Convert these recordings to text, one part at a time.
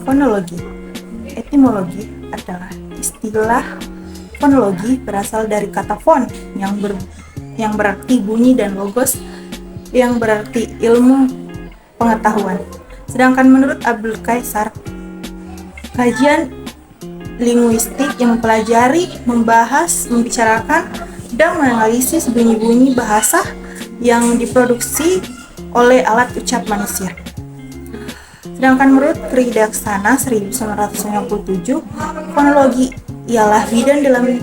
Fonologi. Etimologi adalah istilah fonologi berasal dari kata fon yang berarti bunyi dan logos yang berarti ilmu pengetahuan. Sedangkan menurut Abdul Kaisar, kajian linguistik yang mempelajari, membahas, membicarakan, dan menganalisis bunyi-bunyi bahasa yang diproduksi oleh alat ucap manusia. Sedangkan menurut Tridaksana 1997, fonologi ialah bidang dalam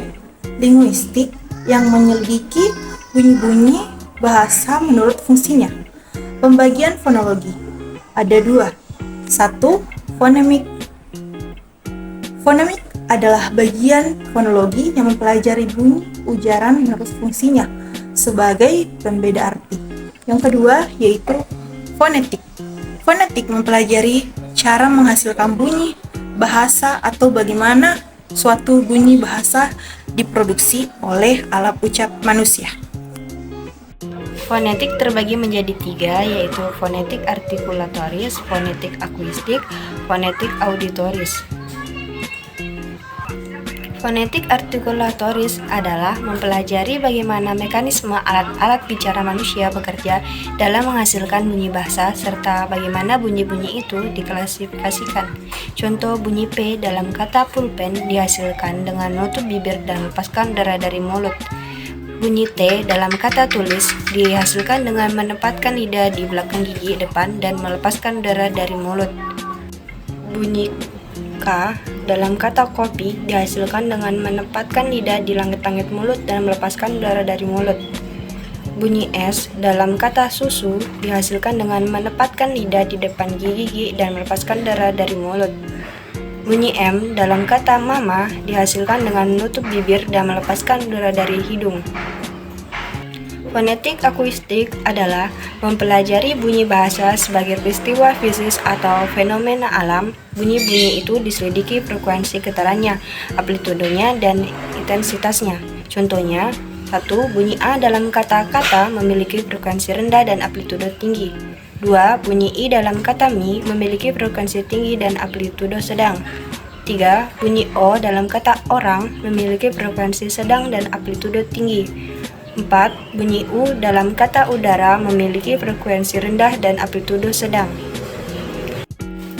linguistik yang menyelidiki bunyi-bunyi bahasa menurut fungsinya. Pembagian fonologi ada dua. Satu, fonemik. Fonemik adalah bagian fonologi yang mempelajari bunyi ujaran menurut fungsinya sebagai pembeda arti. Yang kedua yaitu fonetik. Fonetik mempelajari cara menghasilkan bunyi bahasa atau bagaimana suatu bunyi bahasa diproduksi oleh alat ucap manusia. Fonetik terbagi menjadi tiga, yaitu fonetik artikulatoris, fonetik akuistik, fonetik auditoris. Fonetik artikulatoris adalah mempelajari bagaimana mekanisme alat-alat bicara manusia bekerja dalam menghasilkan bunyi bahasa serta bagaimana bunyi-bunyi itu diklasifikasikan. Contoh bunyi P dalam kata pulpen dihasilkan dengan menutup bibir dan melepaskan darah dari mulut. Bunyi T dalam kata tulis dihasilkan dengan menempatkan lidah di belakang gigi depan dan melepaskan darah dari mulut. Bunyi K dalam kata kopi dihasilkan dengan menempatkan lidah di langit-langit mulut dan melepaskan darah dari mulut. Bunyi S dalam kata susu dihasilkan dengan menempatkan lidah di depan gigi dan melepaskan darah dari mulut. Bunyi M dalam kata mama dihasilkan dengan menutup bibir dan melepaskan darah dari hidung. Fonetik akuistik adalah mempelajari bunyi bahasa sebagai peristiwa fisik atau fenomena alam. Bunyi-bunyi itu diselidiki frekuensi getarannya, amplitudenya, dan intensitasnya. Contohnya, 1. Bunyi A dalam kata-kata memiliki frekuensi rendah dan amplitudo tinggi. 2. Bunyi I dalam kata mi memiliki frekuensi tinggi dan amplitudo sedang. 3. Bunyi O dalam kata orang memiliki frekuensi sedang dan amplitudo tinggi. 4. Bunyi U dalam kata udara memiliki frekuensi rendah dan amplitudo sedang.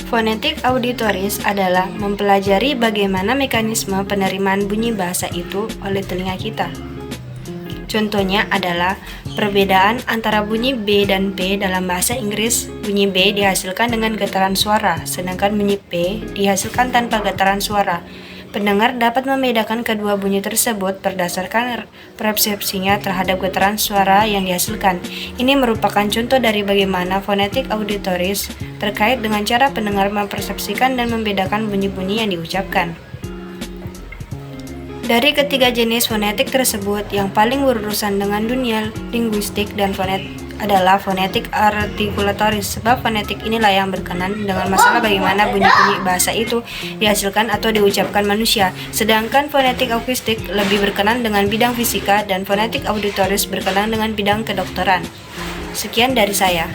Fonetik auditoris adalah mempelajari bagaimana mekanisme penerimaan bunyi bahasa itu oleh telinga kita. Contohnya adalah perbedaan antara bunyi B dan P dalam bahasa Inggris. Bunyi B dihasilkan dengan getaran suara, sedangkan bunyi P dihasilkan tanpa getaran suara. Pendengar dapat membedakan kedua bunyi tersebut berdasarkan persepsinya terhadap getaran suara yang dihasilkan. Ini merupakan contoh dari bagaimana fonetik auditoris terkait dengan cara pendengar mempersepsikan dan membedakan bunyi-bunyi yang diucapkan. Dari ketiga jenis fonetik tersebut, yang paling berurusan dengan dunia linguistik dan fonetik adalah fonetik artikulatoris, sebab fonetik inilah yang berkenan dengan masalah bagaimana bunyi-bunyi bahasa itu dihasilkan atau diucapkan manusia. Sedangkan fonetik akuistik lebih berkenan dengan bidang fisika dan fonetik auditoris berkenan dengan bidang kedokteran. Sekian dari saya.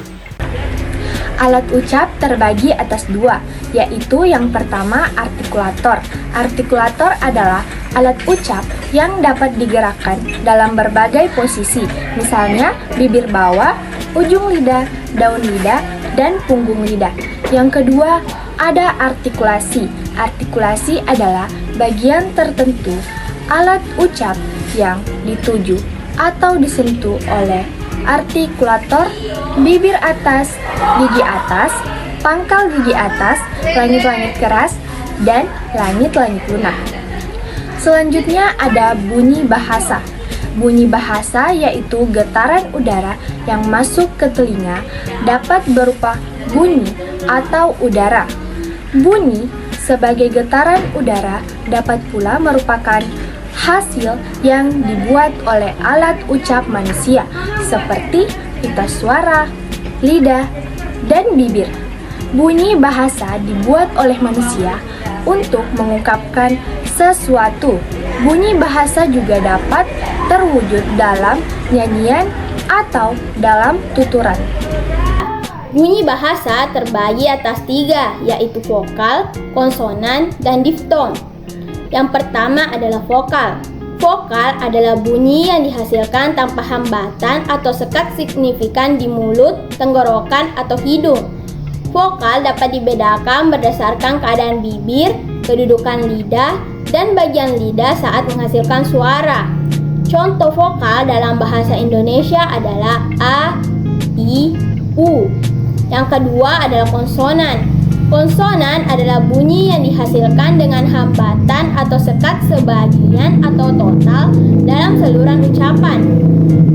Alat ucap terbagi atas dua, yaitu yang pertama artikulator. Artikulator adalah alat ucap yang dapat digerakkan dalam berbagai posisi, misalnya bibir bawah, ujung lidah, daun lidah, dan punggung lidah. Yang kedua, ada artikulasi. Artikulasi adalah bagian tertentu alat ucap yang dituju atau disentuh oleh artikulator, bibir atas, gigi atas, pangkal gigi atas, langit-langit keras, dan langit-langit lunak. Selanjutnya ada bunyi bahasa. Bunyi bahasa yaitu getaran udara yang masuk ke telinga dapat berupa bunyi atau udara. Bunyi sebagai getaran udara dapat pula merupakan hasil yang dibuat oleh alat ucap manusia seperti pita suara, lidah, dan bibir. Bunyi bahasa dibuat oleh manusia untuk mengungkapkan sesuatu. Bunyi bahasa juga dapat terwujud dalam nyanyian, atau dalam tuturan. Bunyi bahasa terbagi atas 3, yaitu vokal, konsonan, dan diftong. Yang pertama adalah vokal. Vokal adalah bunyi yang dihasilkan tanpa hambatan atau sekat signifikan di mulut, tenggorokan, atau hidung. Vokal dapat dibedakan berdasarkan keadaan bibir, kedudukan lidah, dan bagian lidah saat menghasilkan suara. Contoh vokal dalam bahasa Indonesia adalah A, I, U. Yang kedua adalah konsonan. Konsonan adalah bunyi yang dihasilkan dengan hambatan atau sekat sebagian atau total dalam saluran ucapan.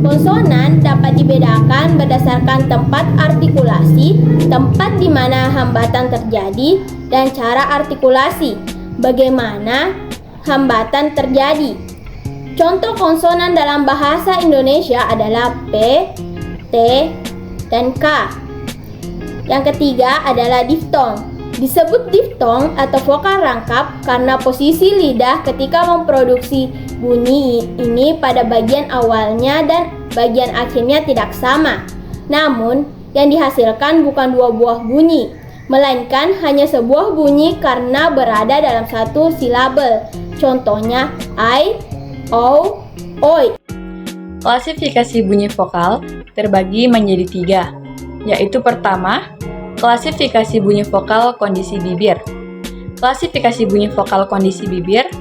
Konsonan dapat dibedakan berdasarkan tempat artikulasi, tempat di mana hambatan terjadi, dan cara artikulasi. Bagaimana hambatan terjadi? Contoh konsonan dalam bahasa Indonesia adalah P, T, dan K. Yang ketiga adalah diftong. Disebut diftong atau vokal rangkap karena posisi lidah ketika memproduksi bunyi ini pada bagian awalnya dan bagian akhirnya tidak sama. Namun, yang dihasilkan bukan dua buah bunyi, melainkan hanya sebuah bunyi karena berada dalam satu silabel. Contohnya I, O, oi. Klasifikasi bunyi vokal terbagi menjadi 3, yaitu pertama, klasifikasi bunyi vokal kondisi bibir. Klasifikasi bunyi vokal kondisi bibir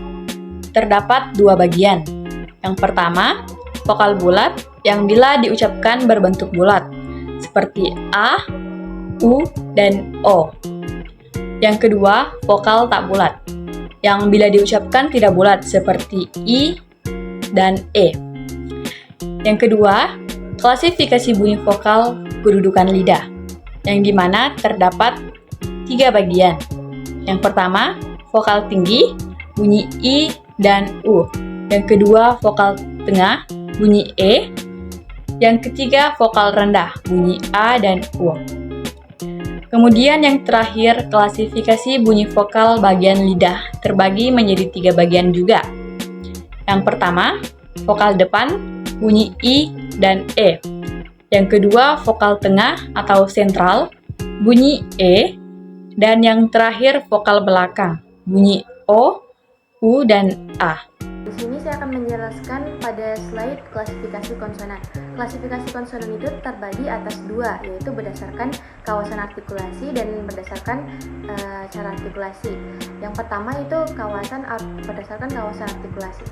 terdapat 2 bagian. Yang pertama, vokal bulat yang bila diucapkan berbentuk bulat, seperti A, U, dan O. Yang kedua, vokal tak bulat, yang bila diucapkan tidak bulat, seperti I dan E. Yang kedua, klasifikasi bunyi vokal kedudukan lidah, yang dimana terdapat 3 bagian. Yang pertama, vokal tinggi, bunyi I dan U. Yang kedua, vokal tengah, bunyi E. Yang ketiga, vokal rendah, bunyi A dan U. Kemudian yang terakhir, klasifikasi bunyi vokal bagian lidah terbagi menjadi 3 bagian juga. Yang pertama, vokal depan, bunyi I dan E. Yang kedua, vokal tengah atau sentral, bunyi E. Dan yang terakhir, vokal belakang, bunyi O, U, dan A. Di sini saya akan menjelaskan pada slide klasifikasi konsonan. Klasifikasi konsonan itu terbagi atas 2, yaitu berdasarkan kawasan artikulasi dan berdasarkan cara artikulasi. Yang pertama itu berdasarkan kawasan artikulasi.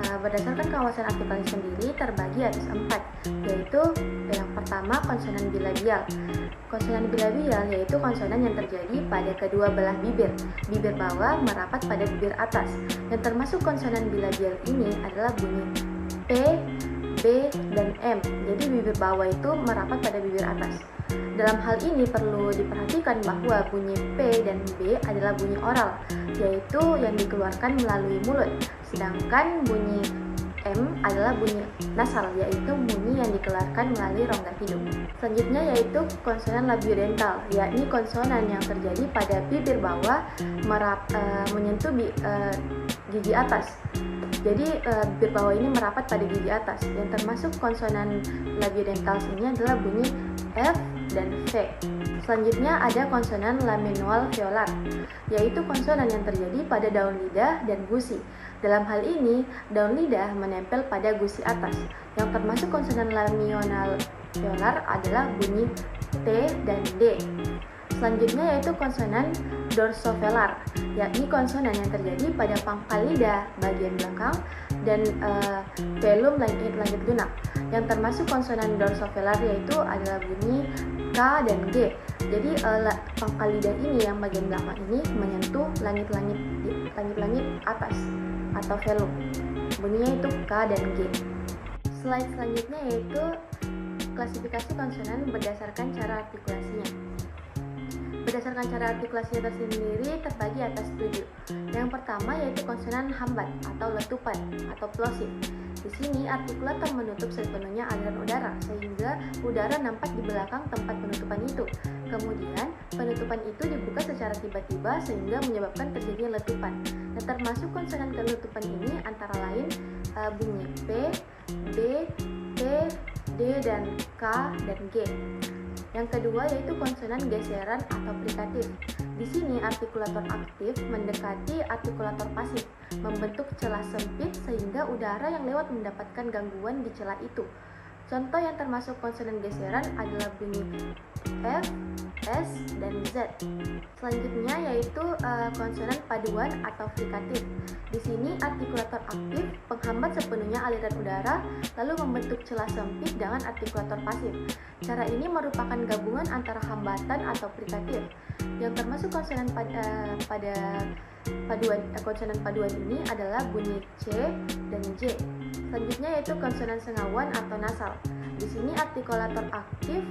Berdasarkan kawasan artikulasi sendiri terbagi atas 4, yaitu yang pertama konsonan bilabial. Konsonan bilabial yaitu konsonan yang terjadi pada kedua belah bibir. Bibir bawah merapat pada bibir atas. Yang termasuk konsonan bilabial ini adalah bunyi P, B, dan M. Jadi bibir bawah itu merapat pada bibir atas. Dalam hal ini perlu diperhatikan bahwa bunyi P dan B adalah bunyi oral, yaitu yang dikeluarkan melalui mulut. Sedangkan bunyi M adalah bunyi nasal, yaitu bunyi yang dikeluarkan melalui rongga hidung. Selanjutnya yaitu konsonan labiodental, yakni konsonan yang terjadi pada bibir bawah menyentuh gigi atas. Jadi bibir bawah ini merapat pada gigi atas. Yang termasuk konsonan labiodental ini adalah bunyi F dan V. Selanjutnya ada konsonan laminoal veolar, yaitu konsonan yang terjadi pada daun lidah dan gusi. Dalam hal ini, daun lidah menempel pada gusi atas. Yang termasuk konsonan laminoal veolar adalah bunyi T dan D. Selanjutnya yaitu konsonan dorsovelar, yakni konsonan yang terjadi pada pangkal lidah bagian belakang dan velum langit lunak. Yang termasuk konsonan dorsovelar yaitu adalah bunyi K dan G. Jadi pangkal lidah ini yang bagian belakang ini menyentuh langit-langit atas atau velum. Bunyinya itu K dan G. Slide selanjutnya yaitu klasifikasi konsonan berdasarkan cara artikulasinya. Berdasarkan cara artikulasinya tersendiri terbagi atas 7. Yang pertama yaitu konsonan hambat atau letupan atau plosive. Di sini artikulator menutup sepenuhnya aliran udara sehingga udara nampak di belakang tempat penutupan itu. Kemudian penutupan itu dibuka secara tiba-tiba sehingga menyebabkan terjadinya letupan. Nah, termasuk konsonan kelutupan ini antara lain bunyi P, B, T, D dan K dan G. Yang kedua yaitu konsonan geseran atau frikatif. Di sini artikulator aktif mendekati artikulator pasif, membentuk celah sempit sehingga udara yang lewat mendapatkan gangguan di celah itu. Contoh yang termasuk konsonan geseran adalah bunyi F, S, dan Z. Selanjutnya yaitu konsonan paduan atau frikatif. Di sini artikulator aktif menghambat sepenuhnya aliran udara lalu membentuk celah sempit dengan artikulator pasif. Cara ini merupakan gabungan antara hambatan atau frikatif. Yang termasuk konsonan konsonan paduan ini adalah bunyi C dan J. Selanjutnya yaitu konsonan sengawan atau nasal. Di sini artikulator aktif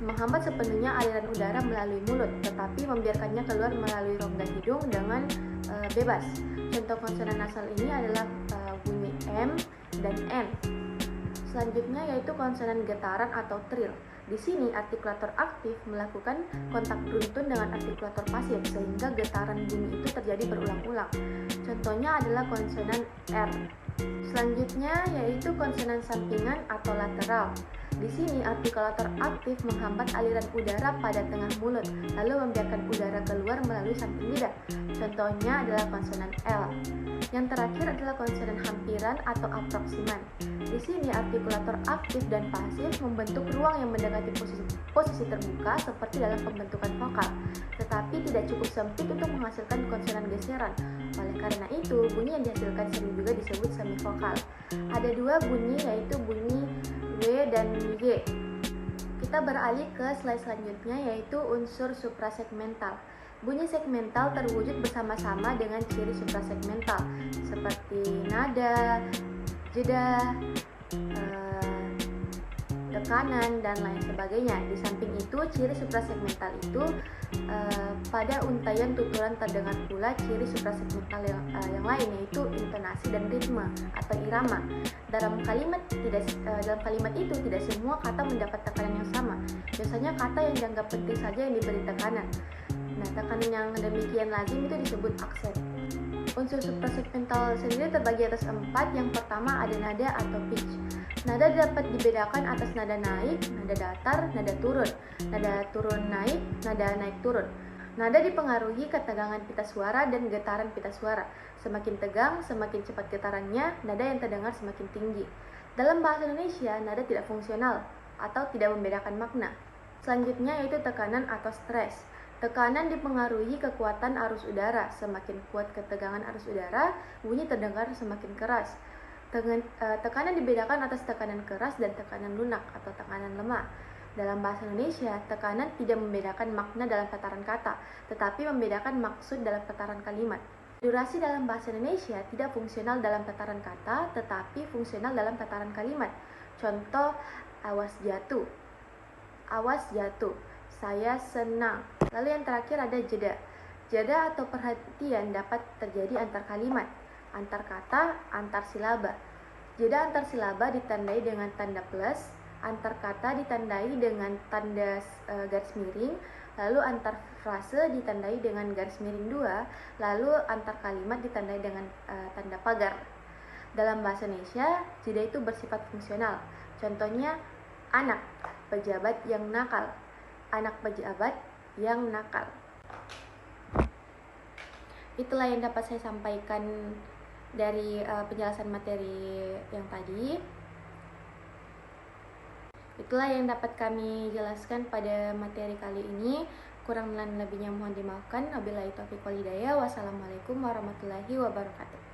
menghambat sepenuhnya aliran udara melalui mulut, tetapi membiarkannya keluar melalui rongga hidung dengan bebas. Contoh konsonan nasal ini adalah bunyi M dan N. Selanjutnya yaitu konsonan getaran atau trill. Di sini artikulator aktif melakukan kontak beruntun dengan artikulator pasif sehingga getaran bunyi itu terjadi berulang-ulang. Contohnya adalah konsonan R. Selanjutnya yaitu konsonan sampingan atau lateral. Di sini artikulator aktif menghambat aliran udara pada tengah mulut, lalu membiarkan udara keluar melalui samping lidah. Contohnya adalah konsonan L. Yang terakhir adalah konsonan hampiran atau aproksiman. Di sini artikulator aktif dan pasif membentuk ruang yang mendekati posisi terbuka seperti dalam pembentukan vokal, tetapi tidak cukup sempit untuk menghasilkan konsonan geseran. Oleh karena itu, bunyi yang dihasilkan sering juga disebut semivokal. Ada dua bunyi yaitu bunyi W dan Y. Kita beralih ke slide selanjutnya yaitu unsur suprasegmental. Bunyi segmental terwujud bersama-sama dengan ciri suprasegmental seperti nada, jeda, tekanan, dan lain sebagainya. Di samping itu, ciri suprasegmental itu pada untayan tuturan terdengar pula ciri suprasegmental yang lain yaitu intonasi dan ritme atau irama. Dalam kalimat itu tidak semua kata mendapat tekanan yang sama. Biasanya kata yang dianggap penting saja yang diberi tekanan. Nah, tekanan yang demikian lazim itu disebut aksen. Unsur suprasegmental sendiri terbagi atas 4. Yang pertama ada nada atau pitch. Nada dapat dibedakan atas nada naik, nada datar, nada turun naik, nada naik turun. Nada dipengaruhi ketegangan pita suara dan getaran pita suara. Semakin tegang, semakin cepat getarannya, nada yang terdengar semakin tinggi. Dalam bahasa Indonesia, nada tidak fungsional atau tidak membedakan makna. Selanjutnya yaitu tekanan atau stres. Tekanan dipengaruhi kekuatan arus udara. Semakin kuat ketegangan arus udara, bunyi terdengar semakin keras. Tekanan dibedakan atas tekanan keras dan tekanan lunak atau tekanan lemah. Dalam bahasa Indonesia, tekanan tidak membedakan makna dalam tataran kata, tetapi membedakan maksud dalam tataran kalimat. Durasi dalam bahasa Indonesia tidak fungsional dalam tataran kata, tetapi fungsional dalam tataran kalimat. Contoh, awas jatuh. Awas jatuh. Saya senang. Lalu yang terakhir ada jeda. Jeda atau perhatian dapat terjadi antar kalimat, antar kata, antar silaba. Jeda antar silaba ditandai dengan tanda plus, antar kata ditandai dengan tanda garis miring, lalu antar frase ditandai dengan garis miring 2, lalu antar kalimat ditandai dengan tanda pagar. Dalam bahasa Indonesia, jeda itu bersifat fungsional. Contohnya, anak pejabat yang nakal. Anak pejabat yang nakal. Itulah yang dapat saya sampaikan dari penjelasan materi yang tadi. Itulah yang dapat kami jelaskan pada materi kali ini. Kurang dan lebihnya mohon dimaafkan. Wabillahi taufiq wal hidayah. Wassalamualaikum warahmatullahi wabarakatuh.